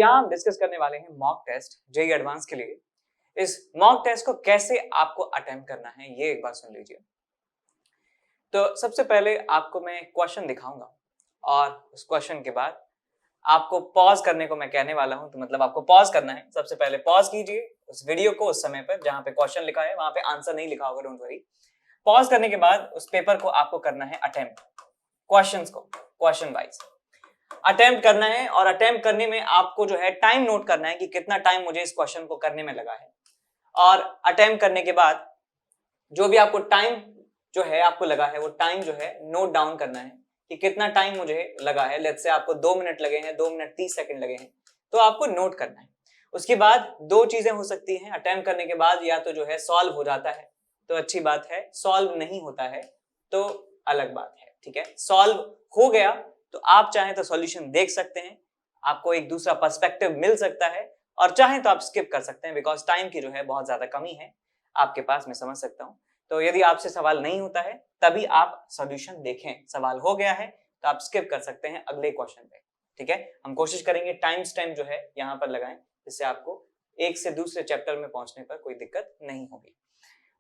यहाँ हम डिस्कस करने वाले हैं मॉक टेस्ट जेईई एडवांस के लिए। इस मॉक टेस्ट को कैसे आपको अटेम्प्ट करना है ये एक बार सुन लीजिए। तो सबसे पहले आपको मैं क्वेश्चन दिखाऊंगा और उस क्वेश्चन के बाद आपको पॉज करने को मैं कहने वाला हूं। तो मतलब आपको पॉज करना है। सबसे पहले पॉज कीजिए उस वीडियो को उस समय पर जहां पे क्वेश्चन लिखा है, वहां पे आंसर नहीं लिखा होगा, डोंट वरी। पॉज करने के बाद उस पेपर को आपको करना है अटेम्प्ट, क्वेश्चंस को क्वेश्चन वाइज अटेम्प्ट करना है। और अटेम्प्ट करने में आपको जो है टाइम नोट करना है कि कितना टाइम मुझे इस क्वेश्चन को करने में लगा है। और अटेम्प्ट करने के बाद जो भी आपको टाइम जो है आपको लगा है वो टाइम जो है नोट डाउन करना है कि कितना टाइम मुझे लगा है। लेट्स से आपको 2 मिनट लगे हैं, 2 मिनट 30 सेकंड लगे हैं, तो आपको नोट करना है। उसके बाद दो चीजें हो सकती हैं अटेम्प्ट करने के बाद, या तो जो है सॉल्व हो जाता है तो अच्छी बात है, सॉल्व नहीं होता है तो अलग बात है। ठीक है, सॉल्व हो गया तो आप चाहें तो सॉल्यूशन देख सकते हैं, आपको एक दूसरा पर्सपेक्टिव मिल सकता है, और चाहें तो आप स्किप कर सकते हैं बिकॉज टाइम की जो है बहुत ज्यादा कमी है आपके पास, मैं समझ सकता हूं। तो यदि आपसे सवाल नहीं होता है तभी आप सॉल्यूशन देखें, सवाल हो गया है तो आप स्किप कर सकते हैं अगले क्वेश्चन पे। ठीक है, हम कोशिश करेंगे टाइम स्टैम्प जो है यहाँ पर लगाएं जिससे आपको एक से दूसरे चैप्टर में पहुंचने पर कोई दिक्कत नहीं होगी।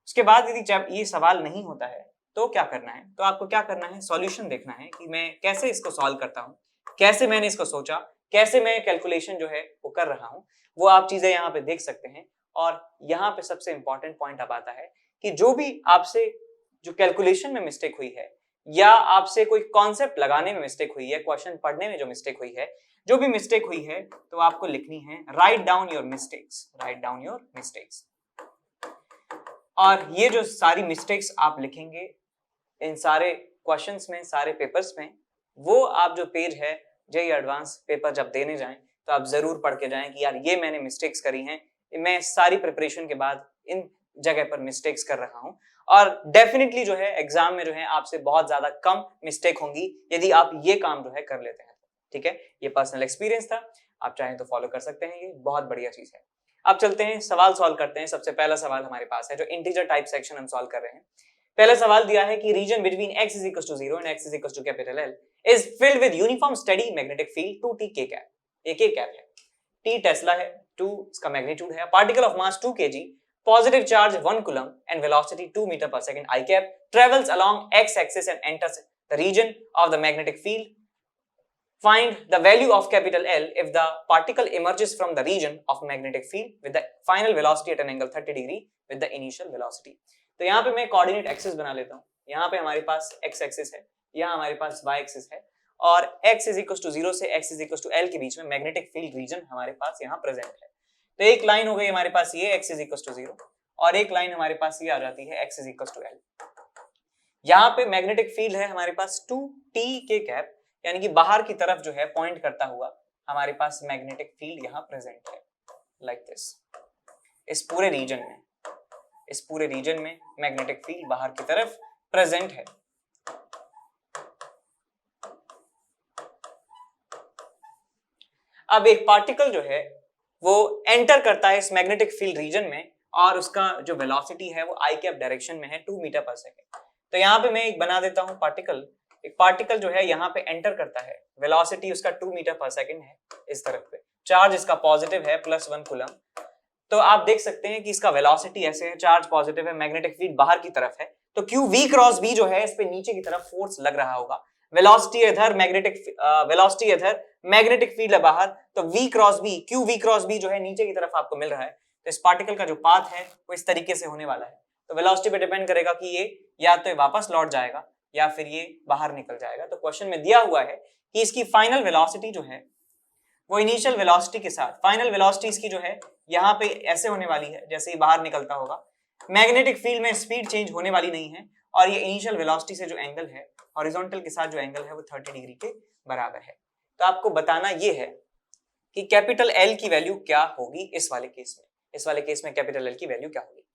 उसके बाद यदि ये सवाल नहीं होता है तो क्या करना है, तो आपको क्या करना है, सॉल्यूशन देखना है कि मैं कैसे इसको सॉल्व करता हूं, कैसे मैंने इसको सोचा, कैसे मैं कैलकुलेशन जो है वो कर रहा हूं, वो आप चीजें यहाँ पे देख सकते हैं। और यहाँ पे सबसे इंपॉर्टेंट पॉइंट अब आता है कि जो भी आपसे जो कैलकुलेशन में मिस्टेक हुई है, या आपसे कोई कॉन्सेप्ट लगाने में मिस्टेक हुई है, क्वेश्चन पढ़ने में जो मिस्टेक हुई है, जो भी मिस्टेक हुई है तो आपको लिखनी है write down your mistakes, write down your mistakes. और ये जो सारी मिस्टेक्स आप लिखेंगे इन सारे क्वेश्चंस में, सारे पेपर्स में, वो आप जो पेज है जेईई एडवांस पेपर जब देने जाएं तो आप जरूर पढ़ के जाएं कि यार ये मैंने मिस्टेक्स करी हैं, मैं सारी प्रिपरेशन के बाद इन जगह पर मिस्टेक्स कर रहा हूं। और डेफिनेटली जो है एग्जाम में जो है आपसे बहुत ज्यादा कम मिस्टेक होंगी यदि आप ये काम जो है कर लेते हैं। ठीक है, ये पर्सनल एक्सपीरियंस था, आप चाहें तो फॉलो कर सकते हैं, ये बहुत बढ़िया चीज है। अब चलते हैं सवाल सॉल्व करते हैं। सबसे पहला सवाल हमारे पास है जो इंटीजर टाइप सेक्शन हम सॉल्व कर रहे हैं। पहला सवाल दिया है कि region between x is equals to 0 and x is equals to capital L is filled with uniform steady magnetic field 2t k cap। ये k cap है, t टेस्ला है, 2 इसका मैग्नीट्यूड है, particle of mass 2 kg, positive charge 1 coulomb and velocity 2 metre पर second I cap travels along x axis and enters the region of the magnetic field। Find the value of capital L if the particle emerges from the region of magnetic field with the final velocity at an angle 30 degree with the initial velocity। तो यहाँ पे मैं coordinate axis बना लेता हूँ। यहाँ पे हमारे पास x एक्सिस है, यहाँ हमारे पास y एक्सिस है, और x is equals to 0 से x is equals to L के बीच में मैग्नेटिक फील्ड रीजन हमारे पास यहाँ प्रेजेंट है। तो एक लाइन हो गई हमारे पास ये x is equals to 0, और एक लाइन हमारे पास ये आ जाती है x is equals to L। यहाँ पे मैग्नेटिक फील्ड है हमारे पास 2t के कैप, यानी कि बाहर की तरफ जो है पॉइंट करता हुआ हमारे पास मैग्नेटिक फील्ड यहाँ प्रेजेंट है, लाइक दिस। इस पूरे रीजन में मैग्नेटिक फील्ड बाहर की तरफ प्रेजेंट है। अब एक पार्टिकल जो है वो एंटर करता है इस मैग्नेटिक फील्ड रीजन में, और उसका जो वेलोसिटी है वो आई कैप डायरेक्शन में है 2 मीटर पर सेकेंड। तो यहाँ पे मैं एक बना देता हूँ पार्टिकल, एक पार्टिकल जो है यहाँ पे एंटर करता है, वेलोसिटी उसका 2 मीटर पर सेकेंड है इस तरफ पे, चार्ज इसका पॉजिटिव है +1 कूलम। तो आप देख सकते हैं कि इसका वेलोसिटी ऐसे है, चार्ज पॉजिटिव है, मैग्नेटिक फील्ड बाहर की तरफ है, तो क्यू वी क्रॉस बी जो है इस पे नीचे की तरफ फोर्स लग रहा होगा। वेलोसिटी इधर, मैग्नेटिक फील्ड है बाहर, तो v cross b, q v cross b जो है नीचे की तरफ आपको मिल रहा है। तो इस पार्टिकल का जो पाथ है वो इस तरीके से होने वाला है। तो वेलोसिटी पे डिपेंड करेगा कि ये या तो वापस लौट जाएगा या फिर ये बाहर निकल जाएगा। तो क्वेश्चन में दिया हुआ है कि इसकी फाइनल वेलोसिटी जो है वो इनिशियल वेलोसिटी के साथ, फाइनल वेलोसिटी इसकी जो है यहाँ पे ऐसे होने वाली है जैसे ही बाहर निकलता होगा। मैग्नेटिक फील्ड में स्पीड चेंज होने वाली नहीं है, और ये इनिशियल वेलोसिटी से जो एंगल है हॉरिजॉन्टल के साथ जो एंगल है वो 30 डिग्री के बराबर है। तो आपको बताना ये है कि कैपिटल L की वैल्यू क्या होगी इस वाले केस में कैपिटल L की वैल्यू क्या होगी।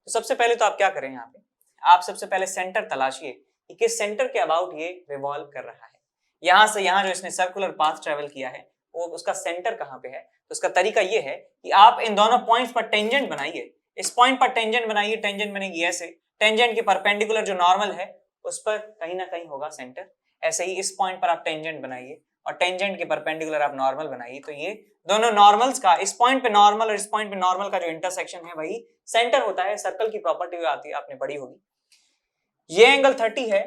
तो सबसे पहले तो आप क्या करें, यहाँ पे आप सबसे पहले सेंटर तलाशिए कि किस सेंटर के अबाउट ये रिवॉल्व कर रहा है। यहाँ से यहाँ जो इसने सर्कुलर पाथ ट्रेवल किया है वो उसका सेंटर कहाँ पे है। तो उसका तरीका ये है कि आप इन दोनों पॉइंट्स पर टेंजेंट बनाइए, इस पॉइंट पर टेंजेंट बनाइए, टेंजेंट बनेगी ऐसे, टेंजेंट के परपेंडिकुलर जो नॉर्मल है उस पर कहीं ना कहीं होगा सेंटर। ऐसे ही इस पॉइंट पर आप टेंजेंट बनाइए और टेंजेंट के परपेंडिकुलर आप नॉर्मल बनाइए, तो ये दोनों नॉर्मल्स का, इस पॉइंट पे नॉर्मल और इस पॉइंट पे नॉर्मल का जो इंटरसेक्शन है वही सेंटर होता है। सर्कल की प्रॉपर्टी आती है, आपने पढ़ी होगी। ये एंगल 30 है,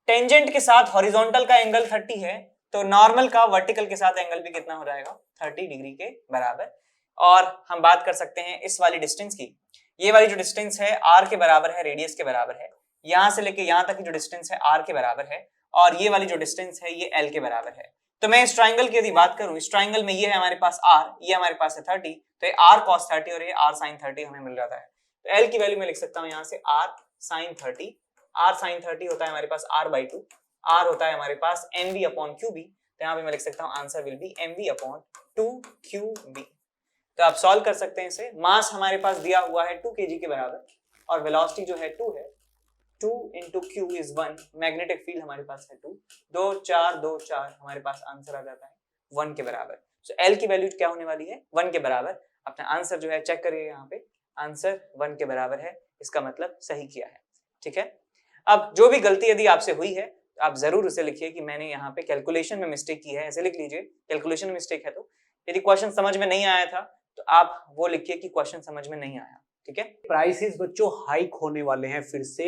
टेंजेंट के साथ हॉरिजॉन्टल का एंगल 30 है, तो नॉर्मल का वर्टिकल के साथ एंगल भी कितना हो जाएगा, 30 डिग्री के बराबर। और हम बात कर सकते हैं इस वाली डिस्टेंस की, ये वाली जो डिस्टेंस है r के बराबर है, रेडियस के बराबर है, यहां से लेके यहां तक की जो डिस्टेंस है r के बराबर है, और ये वाली जो डिस्टेंस है ये l के बराबर है। तो मैं इस ट्राइंगल की यदि बात करूं, इस ट्राइंगल में ये है हमारे पास r, ये हमारे पास है 30, तो ये r cos 30 और ये r sin 30 हमें मिल जाता है। तो l की वैल्यू मैं लिख सकता हूं यहां से r sin 30, r sin 30 होता है हमारे पास r/2, r होता है हमारे पास mv अपॉन qb, तो यहाँ पे मैं लिख सकता हूँ answer will be mv upon 2qb। तो आप सॉल्व कर सकते हैं इसे। मास हमारे पास दिया हुआ है 2 kg के बराबर और वेलोसिटी जो है 2 है, 2 into q is 1, magnetic field हमारे पास है 2, 2 4 2 4, हमारे पास आंसर आ जाता है 1 के बराबर। सो L की वैल्यू क्या होने वाली है, 1 के बराबर। अपना आंसर जो है चेक करिए, यहाँ पे आंसर 1 के बराबर है, इसका मतलब सही किया है। ठीक है, अब जो भी गलती यदि आपसे हुई है तो आप जरूर उसे लिखिए कि मैंने यहाँ पे कैलकुलेशन में मिस्टेक की है, ऐसे लिख लीजिए कैलकुलेशन में मिस्टेक है। तो यदि क्वेश्चन समझ में नहीं आया था तो आप वो लिखिए कि क्वेश्चन समझ में नहीं आया। ठीक है, प्राइसेस बच्चों हाइक होने वाले हैं फिर से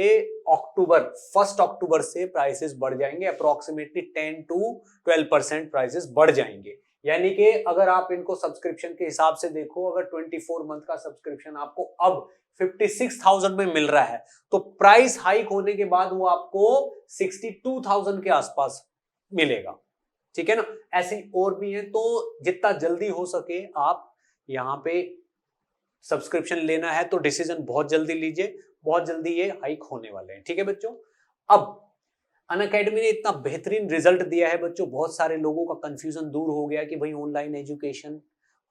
अक्टूबर, 1 अक्टूबर से प्राइसेस बढ़ जाएंगे, अप्रोक्सीमेटली 10 to 12% प्राइसेस बढ़ जाएंगे। यानी कि अगर आप इनको सब्सक्रिप्शन के हिसाब से देखो, अगर 24 मंथ का सब्सक्रिप्शन आपको अब 56,000 में मिल रहा है, तो प्राइस हाइक होने के बाद वो आपको 62,000 के आसपास मिलेगा। ठीक है ना, ऐसे और भी है, तो जितना जल्दी हो सके आप यहाँ पे सब्सक्रिप्शन लेना है तो डिसीजन बहुत जल्दी लीजिए, बहुत जल्दी ये हाइक होने वाले हैं। ठीक है बच्चों, अब अनअकैडमी ने इतना बेहतरीन रिजल्ट दिया है बच्चों, बहुत सारे लोगों का कंफ्यूजन दूर हो गया कि भाई ऑनलाइन एजुकेशन,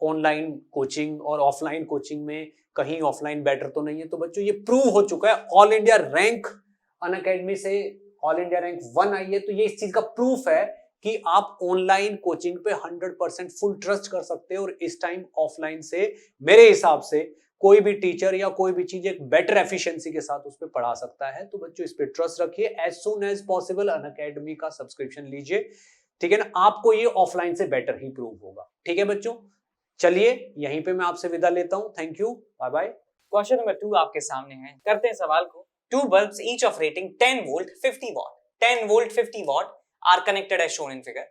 ऑनलाइन कोचिंग और ऑफलाइन कोचिंग में कहीं ऑफलाइन बेटर तो नहीं है। तो बच्चों ये प्रूव हो चुका है, ऑल इंडिया रैंक अनअकैडमी से ऑल इंडिया रैंक 1 आई है, तो ये इस चीज का प्रूफ है कि आप ऑनलाइन कोचिंग पे 100% फुल ट्रस्ट कर सकते हो। और इस टाइम ऑफलाइन से मेरे हिसाब से कोई भी टीचर या कोई भी चीज एक बेटर एफिशिएंसी के साथ उस पर पढ़ा सकता है। तो बच्चों इस पे ट्रस्ट रखिए, as soon as possible Unacademy का सब्सक्रिप्शन लीजिए। ठीक है ना, आपको ये ऑफलाइन से बेटर ही प्रूव होगा। ठीक है बच्चों, चलिए यहीं पे मैं आपसे विदा लेता हूं, thank you, bye bye. Question number 2 आपके सामने है, करते हैं सवाल को। 2 bulbs each of rating 10 volt 50 watt, 10 volt 50 watt are connected as shown in figure.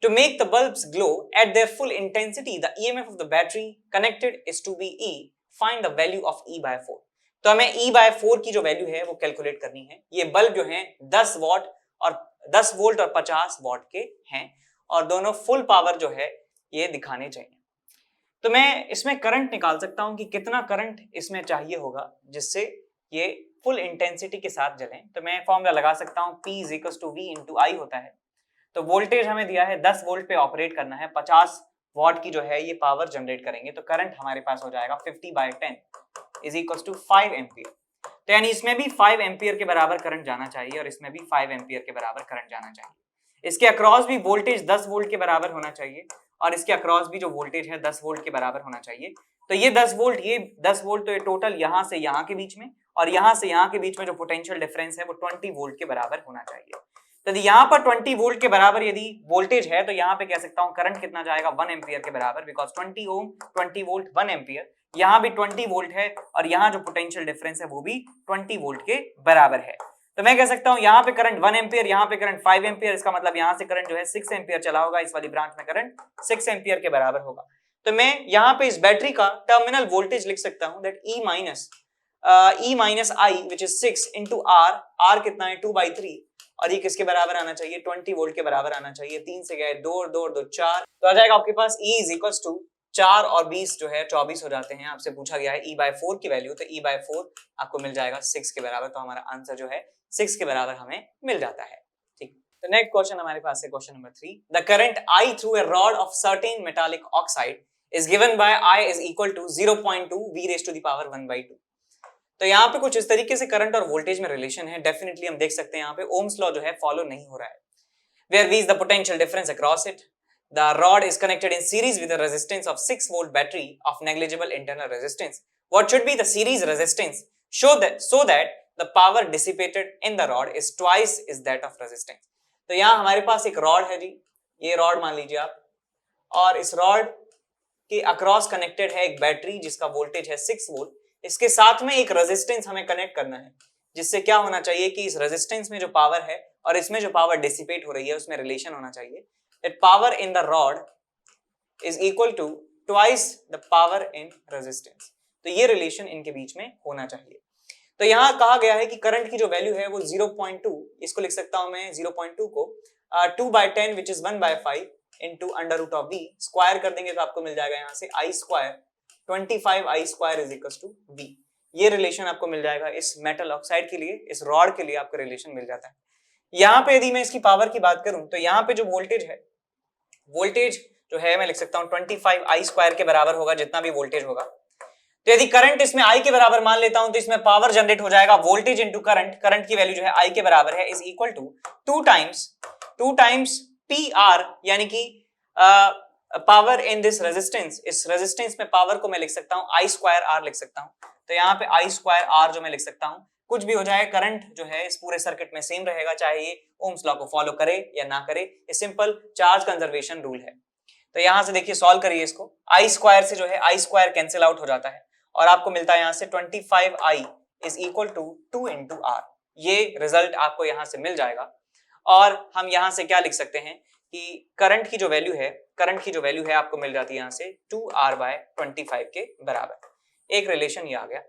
To make the bulbs glow at their full intensity, the EMF of the battery connected is to be E. Find the value of E/4. तो हमें E/4 की जो value है वो calculate करनी है। ये bulb जो है 10 वॉट और 10 वोल्ट और 50 वॉट के हैं और दोनों फुल पावर जो है ये दिखाने चाहिए। तो मैं इसमें करंट निकाल सकता हूं कि कितना करंट इसमें चाहिए होगा जिससे ये फुल इंटेंसिटी के साथ जलें। तो मैं फॉर्मूला लगा सकता हूं, P = V × I होता है। तो वोल्टेज हमें दिया है 10 वोल्ट पे ऑपरेट करना है, 50 वॉट की जो है ये पावर जनरेट करेंगे, तो करंट हमारे पास हो जाएगा 50/10 = 5 एम्पियर। तो यानी इसमें भी 5 एम्पियर के बराबर करंट जाना चाहिए और इसमें भी 5 एम्पियर के बराबर करंट जाना चाहिए। इसके अक्रॉस भी वोल्टेज 10 वोल्ट के बराबर होना चाहिए और इसके अक्रॉस भी जो वोल्टेज है 10 वोल्ट के बराबर होना चाहिए। तो ये 10 वोल्ट, ये 10 वोल्ट, तो ये टोटल यहां से यहां के बीच में और यहां से यहां के बीच में जो पोटेंशियल डिफरेंस है वो 20 वोल्ट के बराबर होना चाहिए। तो यदि यहाँ पर 20 वोल्ट के बराबर यदि वोल्टेज है तो यहाँ पे कह सकता हूँ करंट कितना जाएगा, 1 एम्पियर के बराबर, बिकॉज 20 ओम 20 वोल्ट 1 एम्पियर। यहाँ भी 20 वोल्ट है और यहाँ जो पोटेंशियल डिफरेंस है वो भी 20 वोल्ट के बराबर है। तो मैं कह सकता हूँ यहाँ पे करंट 1 एम्पियर, यहाँ पे करंट 5 एम्पियर, इसका मतलब यहाँ से करंट जो है 6 एम्पियर चला होगा, इस वाली ब्रांच में करंट 6 एम्पियर के बराबर होगा। तो मैं यहाँ पे इस बैटरी का टर्मिनल वोल्टेज लिख सकता हूँ that E minus I which is 6 into R कितना है 2/3 और ये किसके बराबर आना चाहिए, 20 वोल्ट के बराबर आना चाहिए। 3 से गए 2 और 2 और 2 4, तो आ जाएगा आपके पास E = 4 और 20 जो है 24 हो जाते हैं। आपसे पूछा गया है E/4 की वैल्यू, तो E/4 आपको मिल जाएगा 6 के बराबर, तो हमारा आंसर जो है 6 के बराबर हमें मिल जाता है। ठीक, तो नेक्स्ट क्वेश्चन हमारे पास है question number 3। The current I through a rod of certain metallic oxide is given by I is equal to 0.2 V⁻⁴ तो यहाँ पे कुछ इस तरीके से करंट और वोल्टेज में रिलेशन है। डेफिनेटली हम देख सकते हैं यहाँ पे ओम्स लॉ जो है फॉलो नहीं हो रहा है। Where V is the potential difference across it, the rod is connected in series with a resistance of 6 volt battery of negligible internal resistance. What should be the series resistance so that the power dissipated in the rod is twice is that of resistance. तो यहाँ हमारे पास एक rod है जी, ये rod मान लीजिए आप, और इस रॉड के अक्रॉस कनेक्टेड है एक बैटरी जिसका वोल्टेज है 6 वोल्ट। इसके साथ में एक रेजिस्टेंस हमें कनेक्ट करना है, जिससे क्या होना चाहिए कि इस रेजिस्टेंस में जो पावर है और इसमें जो पावर डिसिपेट हो रही है उसमें रिलेशन होना चाहिए that power in the rod is equal to twice the power in resistance. तो ये रिलेशन इनके बीच में होना चाहिए। तो यहां कहा गया है कि करंट की जो वैल्यू है वो 0.2, इसको लिख सकता हूं मैं 0.2 को 2/10 which is 1/5 into under root of v square कर देंगे तो आपको मिल जाएगा यहाँ से I square 25 I square is equal to v। ये रिलेशन आपको मिल जाएगा इस मेटल ऑक्साइड के लिए, इस रॉड के लिए आपको रिलेशन मिल जाता है। यहाँ पे यदि मैं इसकी पावर की बात करूं तो यहाँ पे जो वोल्टेज है, वोल्टेज जो है मैं लिख सकता हूं 25 I स्क्वायर के बराबर होगा जितना भी वोल्टेज होगा। तो यदि करंट इसमें I के बराबर मान लेता हूं तो इसमें पावर जनरेट हो जाएगा वोल्टेज इंटू करंट, करंट की वैल्यू जो है I के बराबर है is equal to 2 times PR, यानी कि पावर इन दिस रेजिस्टेंस, इस रेजिस्टेंस में पावर को मैं लिख सकता हूं I स्क्वायर R लिख सकता हूं। तो यहाँ पे I स्क्वायर R जो मैं लिख सकता हूं, कुछ भी हो जाए करंट जो है इस पूरे सर्किट में सेम रहेगा, चाहे ये ओम्स लॉ को फॉलो करे या ना करे, ये सिंपल चार्ज कंजर्वेशन रूल है। तो यहां से देखिए सॉल्व करिए इसको, I स्क्वायर से जो है I स्क्वायर कैंसिल आउट हो जाता है और आपको मिलता है यहां से 25I is equal to 2 into R। ये रिजल्ट आपको यहां से मिल जाएगा और हम यहां से क्या लिख सकते हैं कि करंट की जो वैल्यू है, करंट की जो वैल्यू है आपको मिल जाती है यहां से 2R/25 के बराबर। एक रिलेशन ये आ गया।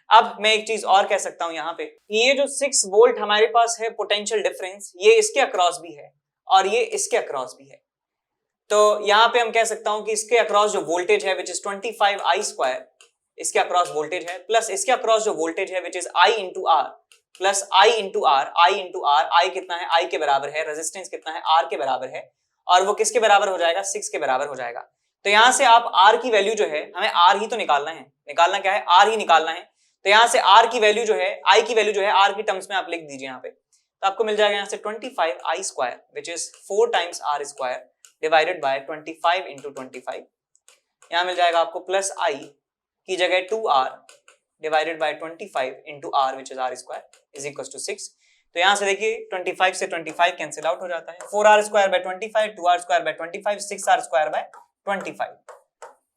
अब मैं एक चीज और कह सकता हूं यहाँ पे, ये जो 6 वोल्ट हमारे पास है पोटेंशियल डिफरेंस, ये इसके अक्रॉस भी है और ये इसके अक्रॉस भी है। तो यहाँ पे हम कह सकता हूं कि इसके अक्रॉस जो वोल्टेज है विच इज 25 I स्क्वायर, इसके अक्रॉस वोल्टेज है, प्लस इसके अक्रॉस जो वोल्टेज है which is I into R plus I into R, I into R, I कितना है, I के बराबर है, रेजिस्टेंस कितना है, R के बराबर है, और वो किसके बराबर हो जाएगा, 6 के बराबर हो जाएगा। तो यहां से आप R की वैल्यू जो है, हमें R ही तो निकालना है, निकालना क्या है, R ही निकालना है। तो यहां से R की वैल्यू जो है, I की वैल्यू जो है R की टर्म्स में आप लिख दीजिए यहाँ पे, तो आपको मिल जाएगा यहाँ से 25 I square which is 4 times R square divided by 25 into 25। यहाँ मिल जाएगा आपको प्लस I की जगह 2R divided by 25 into R which is R square is equal to 6। तो यहाँ से देखिए 25 से 25 कैंसिल आउट हो जाता है, 4R square by 25, 2R square by 25, 6R square by 25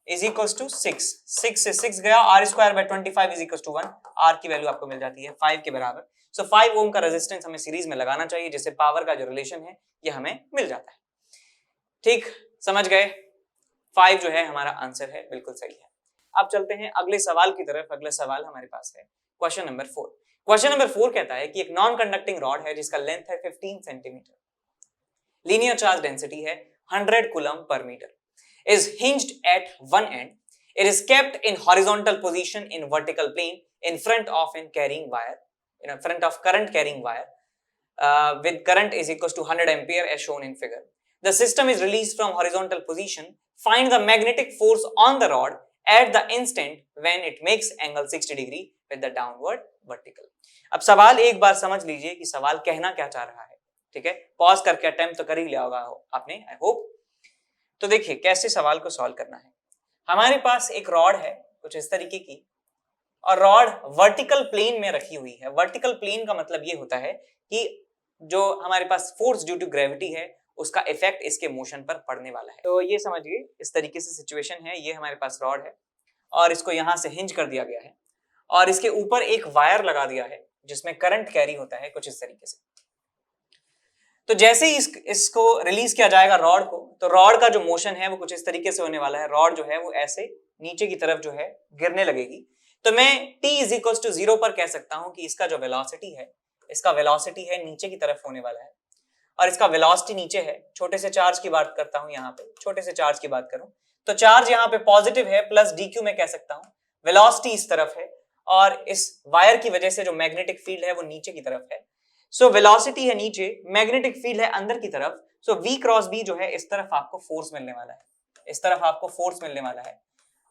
is equal to 6। 6 से 6 गया, R square by 25 is equal to 1। R की वैल्यू आपको मिल जाती है 5 के बराबर। सो 5 ओम का रेजिस्टेंस हमें सीरीज में लगाना चाहिए, जिससे पावर का जो रिलेशन है ये हमें मिल जाता है। ठीक, समझ गए? 5 जो है हमारा आंसर है, बिल्कुल सही है। अब चलते हैं अगले सवाल की तरफ। अगला सवाल हमारे पास है क्वेश्चन नंबर 4। क्वेश्चन नंबर 4 कहता है कि एक नॉन कंडक्टिंग रॉड है जिसका लेंथ है 15 सेंटीमीटर, लीनियर चार्ज डेंसिटी है 100 कूलम पर metre, is hinged at one end, it is kept in horizontal position in vertical plane in front of an carrying wire, in front of current carrying wire, with current is equals to 100 ampere as shown in figure. The system is released from horizontal position. Find the magnetic force on the rod at the instant when it makes angle 60 degree with the downward vertical. अब सवाल एक बार समझ लीजिए कि सवाल कहना क्या चाह रहा है, ठीक है? पॉज करके अटेम्प्ट तो कर ही लिया होगा आपने, आई होप। तो देखिए कैसे सवाल को सॉल्व करना है। हमारे पास एक रॉड है कुछ इस तरीके की, और रॉड वर्टिकल प्लेन में रखी हुई है। वर्टिकल प्लेन का मतलब ये होता है कि जो हमारे पास फोर्स ड्यू टू ग्रेविटी है उसका इफेक्ट इसके मोशन पर पड़ने वाला है। तो ये समझिए इस तरीके से सिचुएशन है। ये हमारे पास रॉड है और इसको यहां से हिंज कर दिया गया है और इसके ऊपर एक वायर लगा दिया है जिसमें करंट कैरी होता है कुछ इस तरीके से। तो जैसे ही इसको रिलीज किया जाएगा रॉड को, तो रॉड का जो मोशन है वो कुछ इस तरीके से होने वाला है। रॉड जो है वो ऐसे नीचे की तरफ जो है गिरने लगेगी। तो मैं t इज इक्वल टू 0 पर कह सकता हूं कि इसका जो वेलोसिटी है, इसका वेलोसिटी है नीचे की तरफ होने वाला है और इसका वेलोसिटी नीचे है। छोटे से चार्ज की बात करता हूं, यहाँ पे छोटे से चार्ज की बात करूं तो चार्ज यहाँ पे पॉजिटिव है, प्लस dq में कह सकता हूं। वेलोसिटी इस तरफ है और इस वायर की वजह से जो मैग्नेटिक फील्ड है वो नीचे की तरफ है। सो वेलोसिटी है नीचे, मैग्नेटिक फील्ड है अंदर की तरफ। सो v क्रॉस b जो है इस तरफ आपको फोर्स मिलने वाला है, इस तरफ आपको फोर्स मिलने वाला है।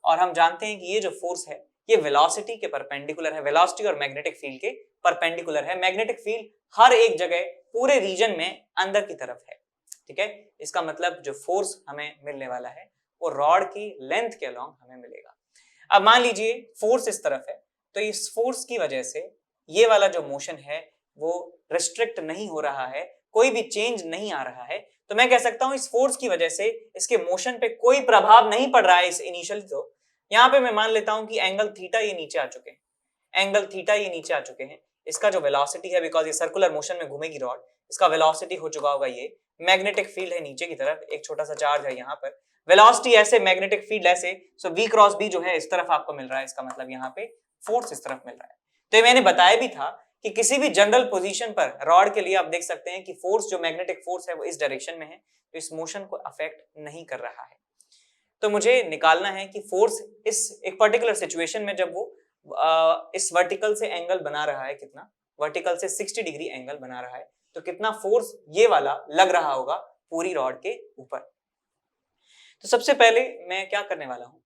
और हम जानते हैं कि ये जो फोर्स है ये वेलोसिटी के परपेंडिकुलर है, वेलोसिटी और मैग्नेटिक फील्ड के परपेंडिकुलर है। मैग्नेटिक फील्ड हर एक जगह पूरे रीजन में अंदर की तरफ है, ठीक है? इसका मतलब जो फोर्स हमें मिलने वाला है वो रॉड की लेंथ के अलोंग हमें मिलेगा। अब मान लीजिए फोर्स इस तरफ है, तो इस फोर्स की वजह से ये वाला जो मोशन है वो रिस्ट्रिक्ट नहीं हो रहा है, कोई भी चेंज नहीं आ रहा है। तो मैं कह सकता हूं इस फोर्स की वजह से इसके मोशन पे कोई प्रभाव नहीं पड़ रहा है इस इनिशियल। तो यहाँ पे मैं मान लेता हूं कि एंगल थीटा ये नीचे आ चुके हैं, एंगल थीटा ये नीचे आ चुके हैं। इसका जो वेलोसिटी है, बिकॉज ये सर्कुलर मोशन में घूमेगी रॉड, इसका वेलोसिटी हो चुका होगा ये। मैग्नेटिक फील्ड है नीचे की तरफ, एक छोटा सा चार्ज है यहाँ पर, वेलोसिटी ऐसे, मैग्नेटिक फील्ड ऐसे, सो v क्रॉस b जो है इस तरफ आपको मिल रहा है, इसका मतलब यहाँ पे फोर्स इस तरफ मिल रहा है। तो ये मैंने बताया भी था कि किसी भी जनरल पोजीशन पर रॉड के लिए आप देख सकते हैं कि फोर्स जो मैग्नेटिक फोर्स है वो इस डायरेक्शन में है, तो इस मोशन को अफेक्ट नहीं कर रहा है। तो मुझे निकालना है कि फोर्स इस एक पर्टिकुलर सिचुएशन में जब वो इस वर्टिकल से एंगल बना रहा है, कितना वर्टिकल से 60 डिग्री एंगल बना रहा है, तो कितना फोर्स ये वाला लग रहा होगा पूरी रॉड के ऊपर। तो सबसे पहले मैं क्या करने वाला हूं,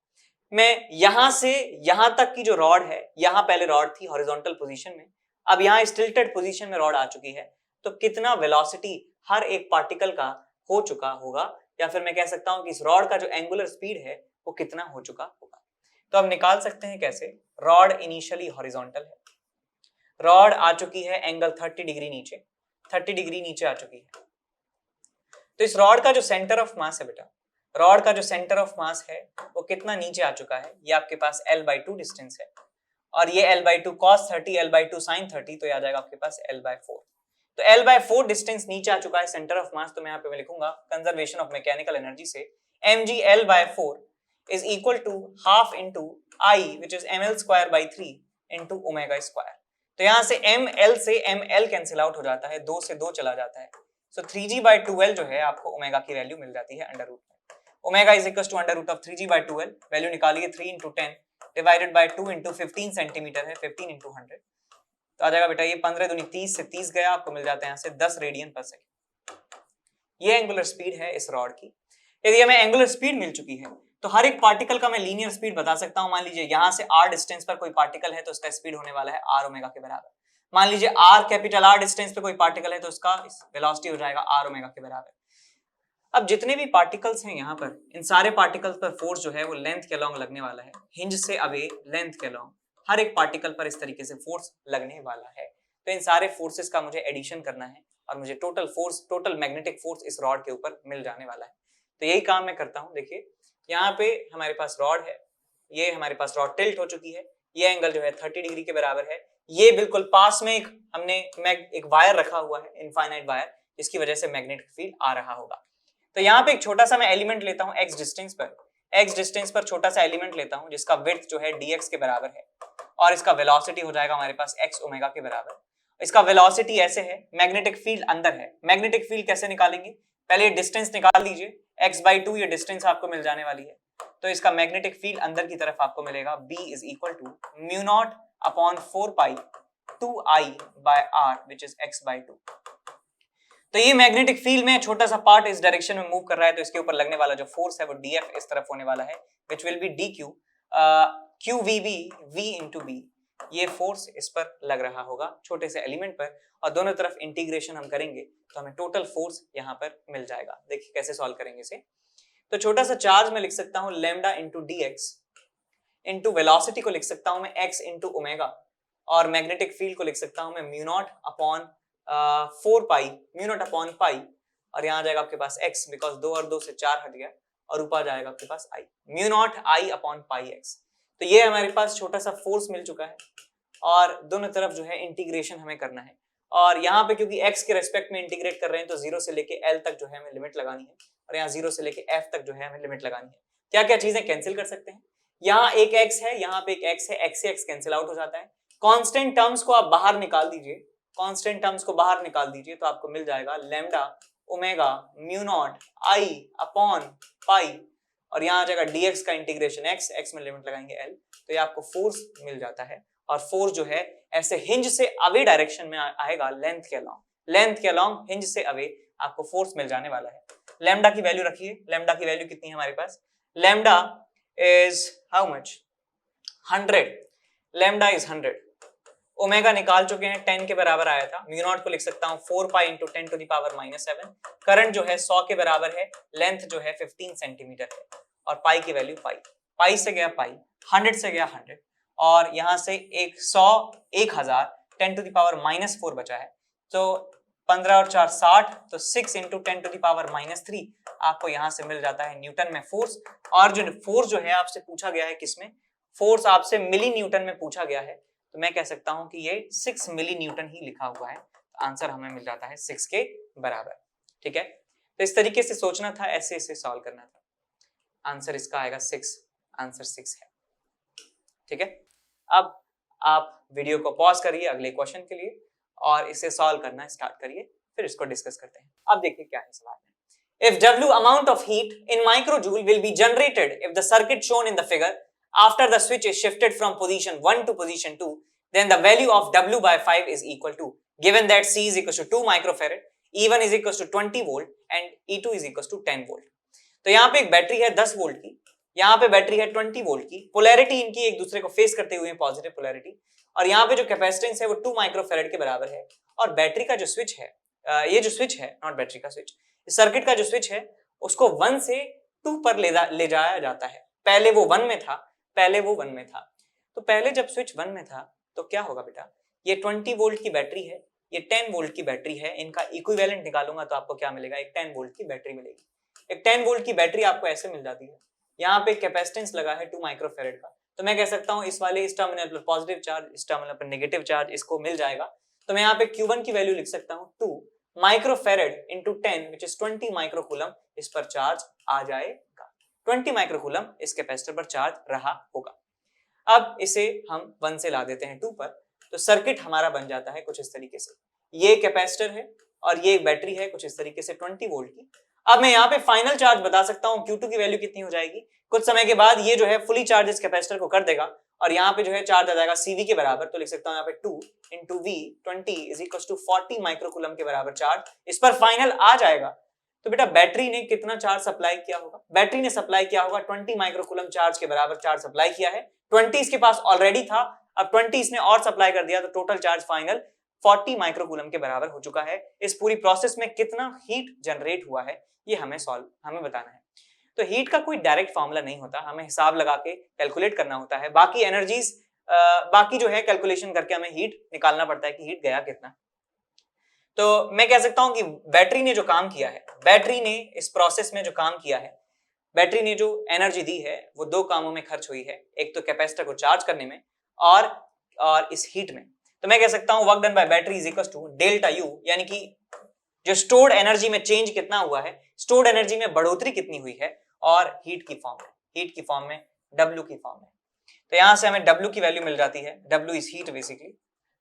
मैं यहां से यहां तक की जो रॉड है, यहां पहले रॉड थी हॉरिजॉन्टल पोजीशन में, अब यहां स्टिल्टेड पोजीशन में रॉड आ चुकी है, तो कितना वेलोसिटी हर एक पार्टिकल का हो चुका होगा, या फिर मैं कह सकता हूं कि इस रॉड का जो एंगुलर स्पीड है वो कितना हो चुका होगा। तो हम निकाल सकते हैं कैसे, रॉड इनिशियली हॉरिजॉन्टल है, रॉड आ चुकी है एंगल 30 डिग्री नीचे, 30 डिग्री नीचे आ चुकी है। तो इस रॉड का जो सेंटर ऑफ मास है बेटा, रॉड का जो सेंटर ऑफ मास है वो कितना नीचे आ चुका है, ये आपके पास l/2 डिस्टेंस है, और ये l/2 cos 30, l/2 sin 30, तो ये आ जाएगा आपके पास l/4। तो l/4 डिस्टेंस नीचे आ चुका है सेंटर ऑफ मास, तो मैं यहाँ पे मैं लिखूंगा कंजर्वेशन ऑफ मैकेनिकल एनर्जी से mg l/4 is equal to half into I which is ml²/3 into omega square. तो यहाँ से ml से ml कैंसिल आउट हो जाता है, 2 से 2 चला जाता है, सो 3g/12 जो है आपको ओमेगा की वैल्यू मिल जाती है अंडर रूट में। Omega is equal to under root of 3g/12, value निकालिए 3 into 10 divided by 2 into 15 centimetre है, 15 into 100, तो आ जाएगा बेटा ये 15 दूनी 30 से 30 गया, आपको मिल जाता है यहाँ से 10 रेडियन पर सेकेंड। ये एंगुलर स्पीड है इस रॉड की। यदि हमें एंगुलर स्पीड मिल चुकी है तो हर एक पार्टिकल का मैं लीनियर स्पीड बता सकता हूं। मान लीजिए यहां से r डिस्टेंस पर कोई पार्टिकल है तो उसका स्पीड होने वाला है r ओमेगा के बराबर। मान लीजिए r कैपिटल R डिस्टेंस पे कोई पार्टिकल है तो उसका वेलोसिटी हो जाएगा r ओमेगा के बराबर। अब जितने भी पार्टिकल्स हैं यहाँ पर, इन सारे पार्टिकल्स पर फोर्स जो है वो लेंथ के अलॉन्ग लगने वाला है, हिंज से अवे लेंथ के अलॉन्ग हर एक पार्टिकल पर इस तरीके से फोर्स लगने वाला है। तो इन सारे फोर्सेस का मुझे एडिशन करना है और मुझे total force, total magnetic force इस रॉड के ऊपर मिल जाने वाला है। तो यही काम मैं करता हूँ। देखिए यहाँ पे हमारे पास रॉड है, ये हमारे पास रॉड टिल्ट हो चुकी है, ये एंगल जो है 30 डिग्री के बराबर है, ये बिल्कुल पास में हमने एक वायर रखा हुआ है, इनफाइनाइट वायर, जिसकी वजह से मैग्नेटिक फील्ड आ रहा होगा। तो यहाँ पे एक छोटा सा मैं एलिमेंट लेता हूँ x डिस्टेंस पर छोटा सा एलिमेंट लेता हूँ जिसका विड्थ जो है dx के बराबर है, और इसका वेलोसिटी हो जाएगा हमारे पास x ओमेगा के बराबर। इसका वेलोसिटी ऐसे है, मैग्नेटिक फील्ड अंदर है। मैग्नेटिक फील्ड कैसे निकालेंगे, पहले डिस्टेंस निकाल लीजिए, x/2 ये डिस्टेंस आपको मिल जाने वाली है, तो इसका मैग्नेटिक फील्ड अंदर की तरफ आपको मिलेगा b is equal to μ0/4π 2I/r which is x/2। तो ये मैग्नेटिक फील्ड में छोटा सा पार्ट इस डायरेक्शन में मूव कर रहा है, तो इसके ऊपर लगने वाला जो फोर्स है वो dF इस तरफ होने वाला है, which will be dq qvb v into b। ये फोर्स इस पर लग रहा होगा छोटे से एलिमेंट पर, और दोनों तरफ इंटीग्रेशन हम करेंगे तो हमें टोटल फोर्स यहाँ पर मिल जाएगा। देखिए कैसे सॉल्व करेंगे इसे। तो छोटा सा चार्ज में लिख सकता हूँ lambda into dx, into velocity को लिख सकता हूँ मैं x इंटू ओमेगा, और मैग्नेटिक फील्ड को लिख सकता हूँ मैं μ0/4π, और यहाँ आ जाएगा आपके पास x, बिकॉज 2 और 2 से 4 हट गया, और ऊपर जाएगा आपके पास I, μ0I/πx। तो ये हमारे पास छोटा सा फोर्स मिल चुका है, और दोनों तरफ जो है इंटीग्रेशन हमें करना है, और यहाँ पे क्योंकि x के रेस्पेक्ट में इंटीग्रेट कर रहे हैं तो 0 से लेके L तक जो है हमें लिमिट लगानी है, और यहाँ 0 से लेके F तक जो है हमें लिमिट लगानी है। क्या क्या चीजें कैंसिल कर सकते हैं, यहाँ एक x है, यहाँ पे एक x है, x से x कैंसिल आउट हो जाता है। कांस्टेंट टर्म्स को आप बाहर निकाल दीजिए, कांस्टेंट टर्म्स को बाहर निकाल दीजिए, तो आपको मिल जाएगा लैम्डा ओमेगा μ0I/π, और यहाँ आ जाएगा dx का इंटीग्रेशन x में लिमिट लगाएंगे L, तो ये आपको फोर्स मिल जाता है। और फोर्स जो है ऐसे हिंज से अवे डायरेक्शन में आएगा, लेंथ के अलॉन्ग हिंज से अवे आपको फोर्स मिल जाने वाला है। लैम्डा की वैल्यू रखिए, लैम्डा की वैल्यू कितनी है हमारे पास, lambda is how much 100, lambda is 100। Omega निकाल चुके हैं, 10 के बराबर आया था, μ0 को लिख सकता हूँ 4π × 10⁻⁻7। करंट जो है 100 के बराबर है, लेंथ जो है 15 सेंटीमीटर है, और पाई की वैल्यू पाई से गया पाई, 100 से गया 100, और यहाँ से 100 1000 10⁻⁻4 बचा है, तो 15 और 4 60, तो 6 इंटू 10⁻³ आपको यहां से मिल जाता है न्यूटन में फोर्स। और जो फोर्स जो है आपसे पूछा गया है किसमें, फोर्स आपसे मिली न्यूटन में पूछा गया है, तो मैं कह सकता हूं कि ये 6 मिली न्यूटन ही लिखा हुआ है। तो आंसर हमें मिल जाता है 6 के बराबर। ठीक है, तो इस तरीके से सोचना था, ऐसे इसे सॉल्व करना था। आंसर इसका आएगा 6, आंसर 6 है। ठीक है, अब आप वीडियो को पॉज करिए अगले क्वेश्चन के लिए और इसे सॉल्व करना स्टार्ट करिए, फिर इसको डिस्कस करते हैं। अब देखिए क्या है सवाल में। If W amount of heat in microjoule will be generated if the circuit shown in the figure after the switch is shifted from position 1 to position 2, then the value of W by 5 is equal to, given that C is equal to 2 microfarad, E1 is equal to 20 volt and E2 is equal to 10 volt. तो यहाँ पे एक battery है 10 volt की, यहाँ पे battery है 20 volt की, पोलैरिटी इनकी एक दूसरे को फेस करते हुए पॉजिटिव पोलैरिटी, और यहाँ पे जो कैपेसिटेंस है वो 2 माइक्रोफैराड के बराबर है। और बैटरी का जो स्विच है, ये जो स्विच है, नॉट बैटरी का स्विच, सर्किट का जो स्विच है उसको 1 से 2 पर ले जाया जाता है। पहले वो 1 में था, तो पहले जब स्विच 1 में था तो क्या होगा बेटा, ये 20 वोल्ट की बैटरी है, ये 10 वोल्ट की बैटरी है, इनका इक्विवेलेंट निकालूंगा तो आपको क्या मिलेगा, एक 10 वोल्ट की बैटरी मिलेगी। एक 10 वोल्ट की बैटरी आपको ऐसे मिल जाती है, यहाँ पे कैपेसिटेंस लगा है 2 माइक्रोफैराड का, तो मैं कह सकता हूँ इस वाले इस टर्मिनल पर पॉजिटिव चार्ज, इस टर्मिनल पर नेगेटिव चार्ज, इसको मिल जाएगा। तो मैं यहाँ पे Q1 की वैल्यू लिख सकता हूँ 2 microfarad into 10 which is 20 microcoulomb, इस पर चार्ज आ जाएगा। 20 माइक्रोकूलम इस कैपेसिटर पर चार्ज रहा होगा। अब इसे हम 1 से ला देते हैं 2 पर, तो सर्किट हमारा बन जाता है कुछ इस तरीके से। ये कैपेसिटर है और ये एक बैटरी है कुछ इस तरीके से 20 वोल्ट की। अब मैं यहाँ पे फाइनल चार्ज बता सकता हूँ Q2 की वैल्यू कितनी हो जाएगी, कुछ समय के बाद ये जो है फुली चार्ज इस कैपेसिटर को कर देगा और यहाँ पे जो है चार्ज आ जाएगा CV के बराबर, तो लिख सकता हूँ यहाँ पे 2 into V 20 is equal to 40 microcoulomb के बराबर चार्ज इस पर फाइनल आ जाएगा। तो बेटा बैटरी ने कितना चार्ज सप्लाई किया होगा, बैटरी ने सप्लाई किया होगा 20 माइक्रोकूलम चार्ज के बराबर चार्ज सप्लाई किया है। 20 इसके पास ऑलरेडी था, अब 20 इसने और सप्लाई कर दिया, तो टोटल चार्ज फाइनल 40 माइक्रोकूलम के बराबर हो चुका है। इस पूरी प्रोसेस में कितना हीट जनरेट हुआ है ये हमें बताना है। तो हीट का कोई डायरेक्ट फॉर्मूला नहीं होता, हमें हिसाब लगा के कैलकुलेट करना होता है। बाकी एनर्जीज बाकी जो है कैलकुलेशन करके हमें हीट निकालना पड़ता है कि हीट गया कितना। तो मैं कह सकता हूं कि बैटरी ने जो काम किया है, बैटरी ने इस प्रोसेस में जो काम किया है, बैटरी ने जो एनर्जी दी है वो 2 कामों में खर्च हुई है, एक तो कैपेसिटर को चार्ज करने में और इस हीट में। तो मैं कह सकता हूं work done by battery is equal to delta U, यानी कि जो स्टोर्ड एनर्जी में चेंज कितना हुआ है, स्टोर्ड एनर्जी में बढ़ोतरी कितनी हुई है, और हीट की फॉर्म में W की फॉर्म में। तो यहां से हमें W की वैल्यू मिल जाती है, W is heat basically,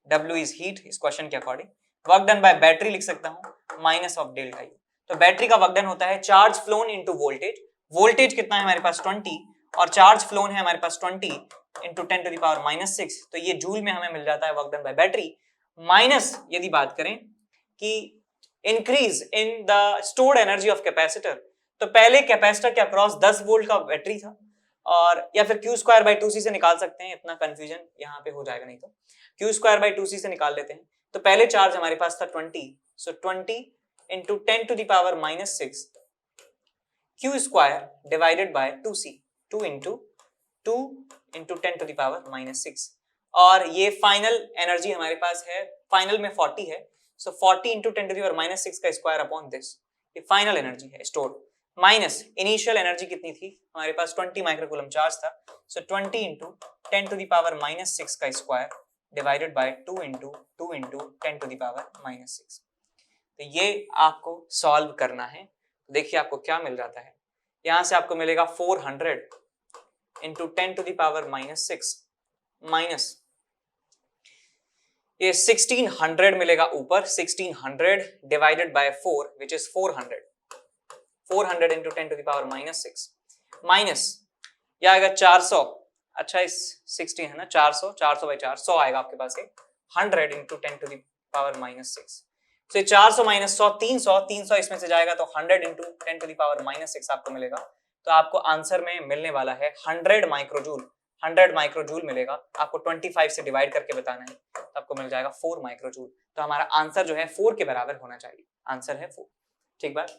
W is heat इस क्वेश्चन के according. Work done by battery लिख सकता हूं माइनस ऑफ डेल्टा U। तो बैटरी का वर्क डन होता है charge phloem into voltage, voltage कितना है हमारे पास 20 और चार्ज फ्लोन है हमारे पास 20 इंटू 10⁻⁻⁶, तो ये जूल में हमें मिल जाता है work done by battery. Minus यदि बात करें कि increase in the stored energy of capacitor, तो पहले कैपेसिटर के अक्रॉस 10 वोल्ट का बैटरी था, और या फिर Q²/2C से निकाल सकते हैं, इतना कंफ्यूजन यहाँ पे हो जाएगा नहीं तो Q²/2C से निकाल लेते हैं। तो पहले चार्ज हमारे पास था 20, सो 20 into 10⁻⁻⁶ Q² divided by 2C, 2 into 10⁻⁻⁶, और ये फाइनल एनर्जी हमारे पास है, फाइनल में 40 है, सो 40 इंटू 10⁻⁻⁶ का स्क्वायर अपॉन दिस, ये फाइनल एनर्जी है स्टोर्ड, माइनस इनिशियल एनर्जी कितनी थी हमारे पास 20 माइक्रोकूलम चार्ज था, सो 20 इंटू 10⁻⁻⁶ का स्क्वायर डिवाइडेड बाय 2 इंटू 10⁻⁻⁶। तो ये आपको सॉल्व करना है। देखिए आपको क्या मिल जाता है, यहां से आपको मिलेगा 400 इंटू 10⁻⁻⁶ माइनस ये 1600 मिलेगा ऊपर, 1600 divided by 4 which is 400 into 10⁻⁻⁶ minus ये आएगा 400, अच्छा इस 16 है ना, 400/4 100 आएगा आपके पास, 100 इंटू 10⁻⁻⁶, तो 400 माइनस 100 300 इसमें से जाएगा, तो 100 इंटू 10⁻⁻�6 आपको मिलेगा। तो आपको आंसर में मिलने वाला है 100 माइक्रोजूल मिलेगा। आपको 25 से डिवाइड करके बताना है, तो आपको मिल जाएगा 4 माइक्रोजूल। तो हमारा आंसर जो है 4 के बराबर होना चाहिए, आंसर है 4। ठीक बात।